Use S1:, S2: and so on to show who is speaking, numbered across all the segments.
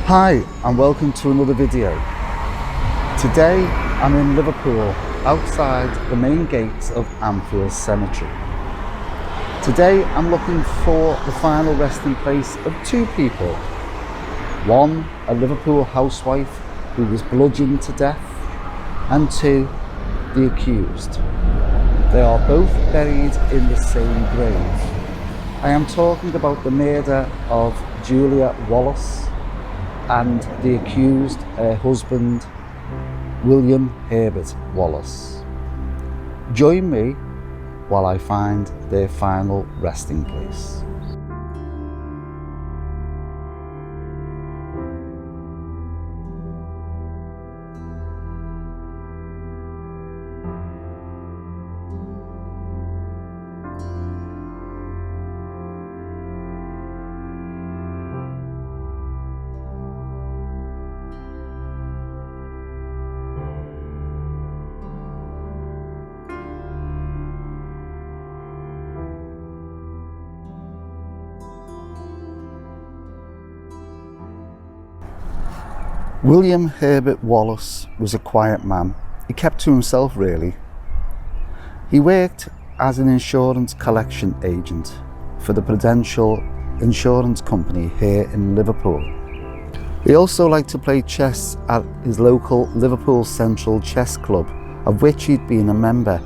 S1: Hi and welcome to another video. Today I'm in Liverpool, outside the main gates of Anfield Cemetery. Today I'm looking for the final resting place of two people. One, a Liverpool housewife who was bludgeoned to death, and two, the accused. They are both buried in the same grave. I am talking about the murder of Julia Wallace and the accused, her husband, William Herbert Wallace. Join me while I find their final resting place. William Herbert Wallace was a quiet man. He kept to himself really. He worked as an insurance collection agent for the Prudential Insurance Company here in Liverpool. He also liked to play chess at his local Liverpool Central Chess Club, of which he'd been a member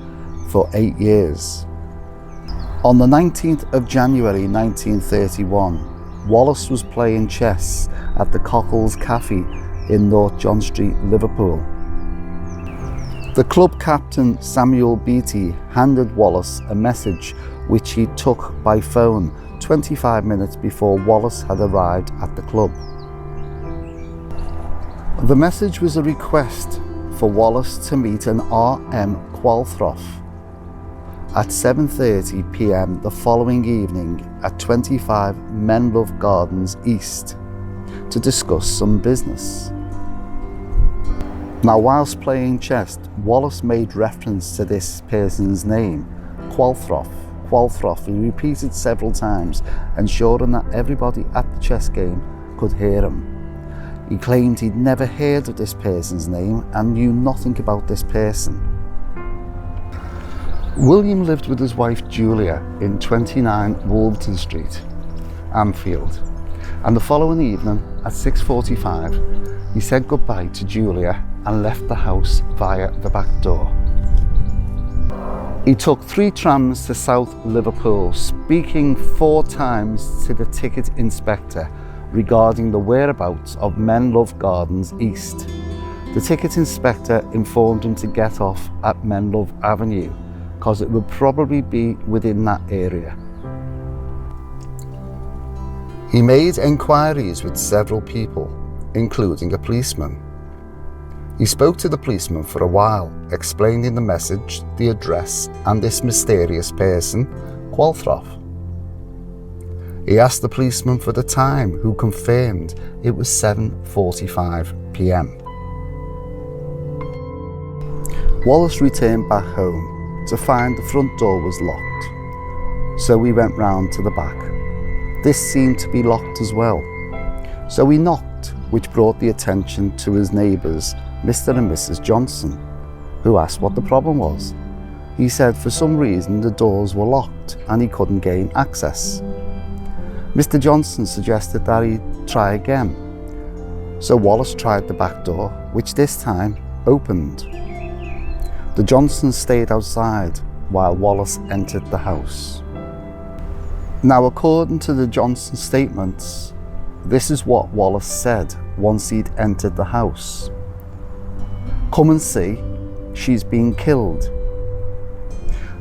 S1: for 8 years. On the 19th of January 1931, Wallace was playing chess at the Cockles Cafe in North John Street, Liverpool. The club captain, Samuel Beattie, handed Wallace a message which he took by phone 25 minutes before Wallace had arrived at the club. The message was a request for Wallace to meet an R.M. Qualthroff at 7:30 p.m. the following evening at 25 Menlove Gardens East to discuss some business. Now, whilst playing chess, Wallace made reference to this person's name, Qualthroff. Qualthroff, he repeated several times, ensuring that everybody at the chess game could hear him. He claimed he'd never heard of this person's name and knew nothing about this person. William lived with his wife Julia in 29 Wolverton Street, Anfield, and the following evening at 6:45 he said goodbye to Julia and left the house via the back door. He took 3 trams to South Liverpool, speaking 4 times to the ticket inspector regarding the whereabouts of Menlove Gardens East. The ticket inspector informed him to get off at Menlove Avenue because it would probably be within that area. He made enquiries with several people, including a policeman. He spoke to the policeman for a while, explaining the message, the address, and this mysterious person, Qualthroff. He asked the policeman for the time, who confirmed it was 7:45 p.m. Wallace returned back home to find the front door was locked, so we went round to the back. This seemed to be locked as well, so we knocked, which brought the attention to his neighbours, Mr. and Mrs. Johnson, who asked what the problem was. He said for some reason the doors were locked and he couldn't gain access. Mr. Johnson suggested that he try again, so Wallace tried the back door, which this time opened. The Johnsons stayed outside while Wallace entered the house. Now, according to the Johnson statements, this is what Wallace said once he'd entered the house. "Come and see, she's been killed."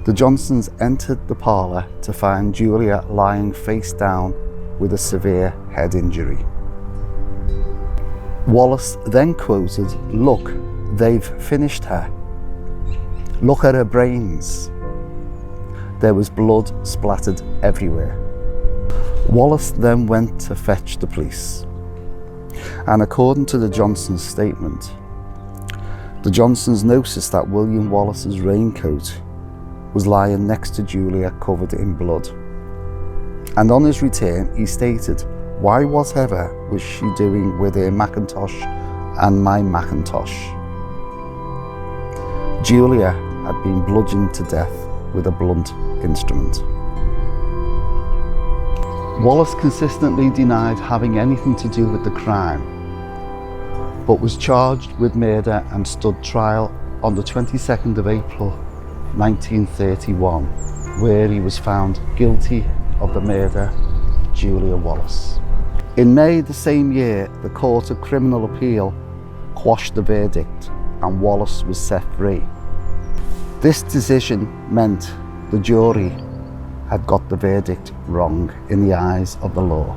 S1: The Johnsons entered the parlour to find Julia lying face down with a severe head injury. Wallace then quoted, "Look, they've finished her. Look at her brains." There was blood splattered everywhere. Wallace then went to fetch the police. And according to the Johnsons' statement, the Johnsons noticed that William Wallace's raincoat was lying next to Julia covered in blood. And on his return, he stated, Why whatever was she doing with her Macintosh and my Macintosh? Julia had been bludgeoned to death with a blunt instrument. Wallace consistently denied having anything to do with the crime, but was charged with murder and stood trial on the 22nd of April 1931, where he was found guilty of the murder of Julia Wallace. In May the same year, the Court of Criminal Appeal quashed the verdict and Wallace was set free. This decision meant the jury had got the verdict wrong in the eyes of the law.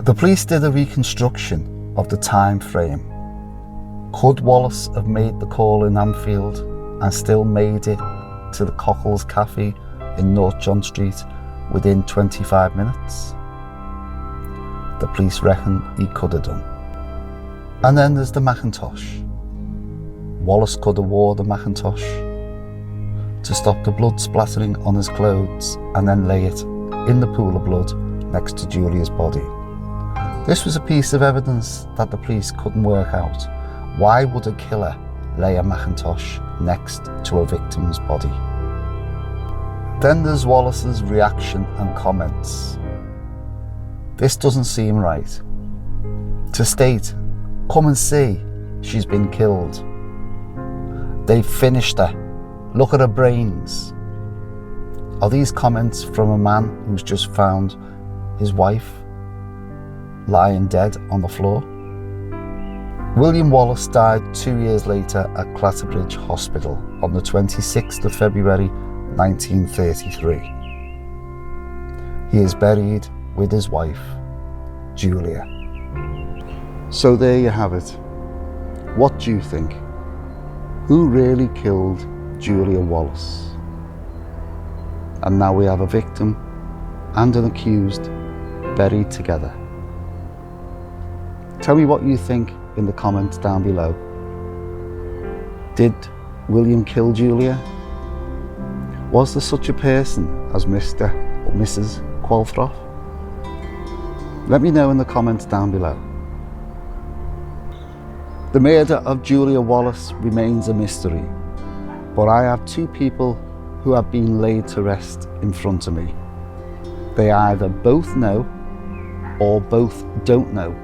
S1: The police did a reconstruction of the time frame. Could Wallace have made the call in Anfield and still made it to the Cockles Cafe in North John Street within 25 minutes? The police reckon he could have done. And then there's the Macintosh. Wallace could have wore the Macintosh to stop the blood splattering on his clothes and then lay it in the pool of blood next to Julia's body. This was a piece of evidence that the police couldn't work out. Why would a killer lay a Macintosh next to a victim's body? Then there's Wallace's reaction and comments. This doesn't seem right. To state, come and see, she's been killed. They've finished her. Look at her brains. Are these comments from a man who's just found his wife lying dead on the floor? William Wallace died 2 years later at Clatterbridge Hospital on the 26th of February 1933. He is buried with his wife, Julia. So there you have it. What do you think? Who really killed Julia Wallace? And now we have a victim and an accused buried together. Tell me what you think in the comments down below. Did William kill Julia? Was there such a person as Mr. or Mrs. Qualthroff? Let me know in the comments down below. The murder of Julia Wallace remains a mystery, but I have two people who have been laid to rest in front of me. They either both know or both don't know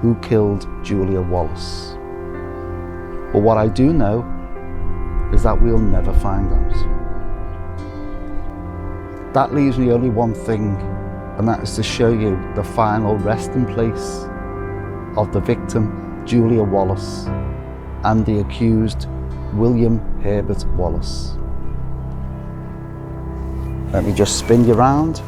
S1: who killed Julia Wallace. But what I do know is that we'll never find out. That leaves me only one thing, and that is to show you the final resting place of the victim, Julia Wallace, and the accused, William Herbert Wallace. Let me just spin you round.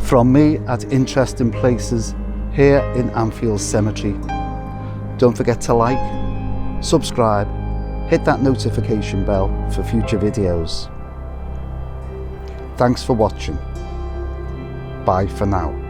S1: From me at Interesting Places here in Anfield Cemetery. Don't forget to like, subscribe, hit that notification bell for future videos. Thanks for watching. Bye for now.